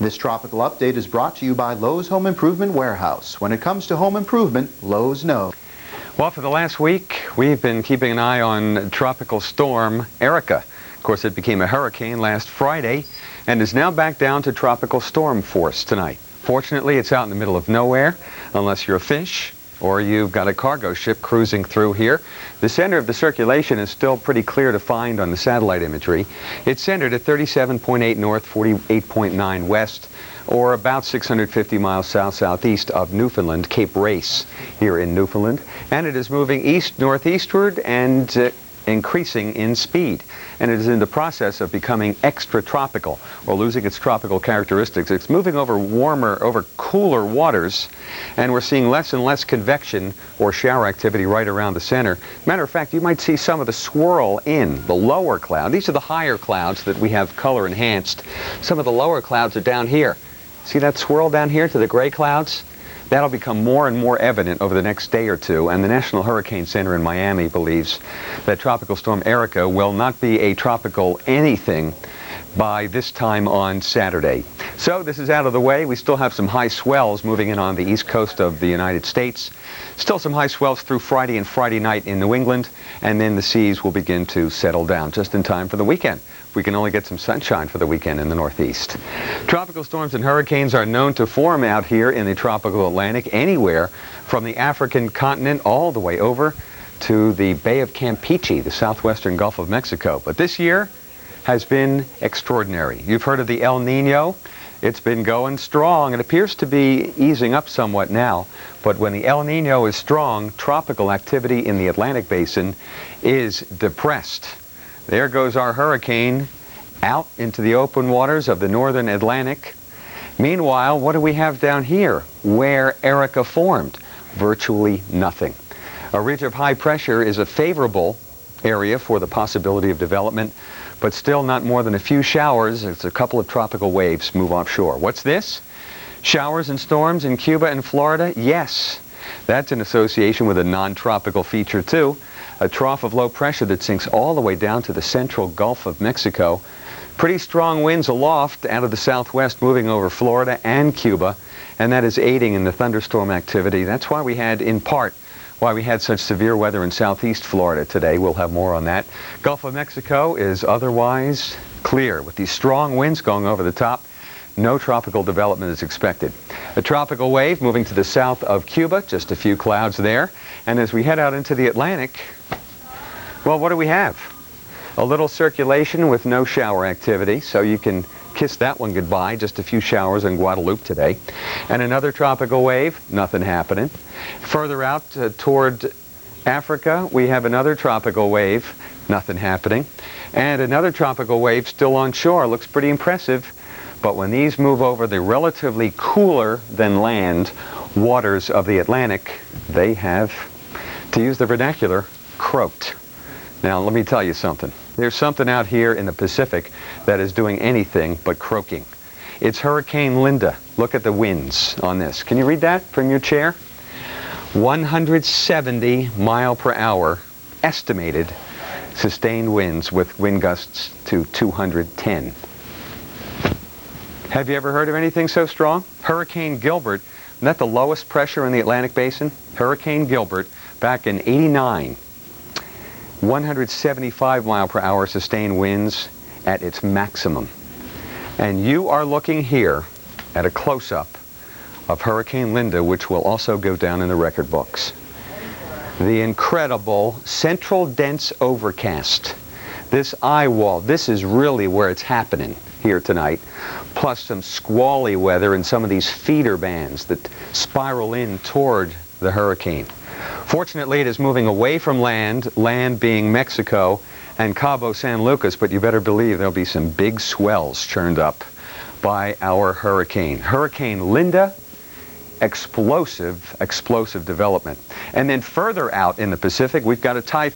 This tropical update is brought to you by Lowe's Home Improvement Warehouse. When it comes to home improvement, Lowe's knows. Well, for the last week, we've been keeping an eye on Tropical Storm Erika. Of course, it became a hurricane last Friday and is now back down to tropical storm force tonight. Fortunately, it's out in the middle of nowhere, unless you're a fish or you've got a cargo ship cruising through here. The center of the circulation is still pretty clear to find on the satellite imagery. It's centered at 37.8 north, 48.9 west, or about 650 miles south-southeast of Newfoundland, Cape Race here in Newfoundland. And it is moving east-northeastward and increasing in speed. And it is in the process of becoming extratropical, or losing its tropical characteristics. It's moving over cooler waters, and we're seeing less and less convection or shower activity right around the center. Matter of fact, you might see some of the swirl in the lower cloud. These are the higher clouds that we have color enhanced. Some of the lower clouds are down here. See that swirl down here to the gray clouds? That'll become more and more evident over the next day or two, and the National Hurricane Center in Miami believes that Tropical Storm Erika will not be a tropical anything by this time on Saturday. So this is out of the way. We still have some high swells moving in on the east coast of the United States. Still some high swells through Friday and Friday night in New England, and then the seas will begin to settle down just in time for the weekend. We can only get some sunshine for the weekend in the Northeast. Tropical storms and hurricanes are known to form out here in the tropical Atlantic, anywhere from the African continent all the way over to the Bay of Campeche, the southwestern Gulf of Mexico. But this year has been extraordinary. You've heard of the El Nino. It's been going strong. It appears to be easing up somewhat now, but when the El Nino is strong, tropical activity in the Atlantic basin is depressed. There goes our hurricane out into the open waters of the northern Atlantic. Meanwhile, what do we have down here where Erika formed? Virtually nothing. A ridge of high pressure is a favorable area for the possibility of development, but still not more than a few showers. It's a couple of tropical waves move offshore. What's this? Showers and storms in Cuba and Florida? Yes. That's in association with a non-tropical feature too. A trough of low pressure that sinks all the way down to the central Gulf of Mexico. Pretty strong winds aloft out of the southwest moving over Florida and Cuba, and that is aiding in the thunderstorm activity. That's why we had, in part, why we had such severe weather in southeast Florida today. We'll have more on that. Gulf of Mexico is otherwise clear with these strong winds going over the top. No tropical development is expected. A tropical wave moving to the south of Cuba, just a few clouds there. And as we head out into the Atlantic, well, what do we have? A little circulation with no shower activity, so you can kiss that one goodbye. Just a few showers in Guadeloupe today. And another tropical wave, nothing happening. Further out toward Africa, we have another tropical wave, nothing happening. And another tropical wave still on shore, looks pretty impressive. But when these move over the relatively cooler than land waters of the Atlantic, they have, to use the vernacular, croaked. Now, let me tell you something. There's something out here in the Pacific that is doing anything but croaking. It's Hurricane Linda. Look at the winds on this. Can you read that from your chair? 170 mile per hour estimated sustained winds with wind gusts to 210. Have you ever heard of anything so strong? Hurricane Gilbert, isn't that the lowest pressure in the Atlantic basin? Hurricane Gilbert, back in '89, 175 mile per hour sustained winds at its maximum. And you are looking here at a close-up of Hurricane Linda, which will also go down in the record books. The incredible central dense overcast. This eye wall, this is really where it's happening here tonight, plus some squally weather and some of these feeder bands that spiral in toward the hurricane. Fortunately, it is moving away from land, land being Mexico and Cabo San Lucas, but you better believe there'll be some big swells churned up by our hurricane. Hurricane Linda, explosive development. And then further out in the Pacific, we've got a typhoon.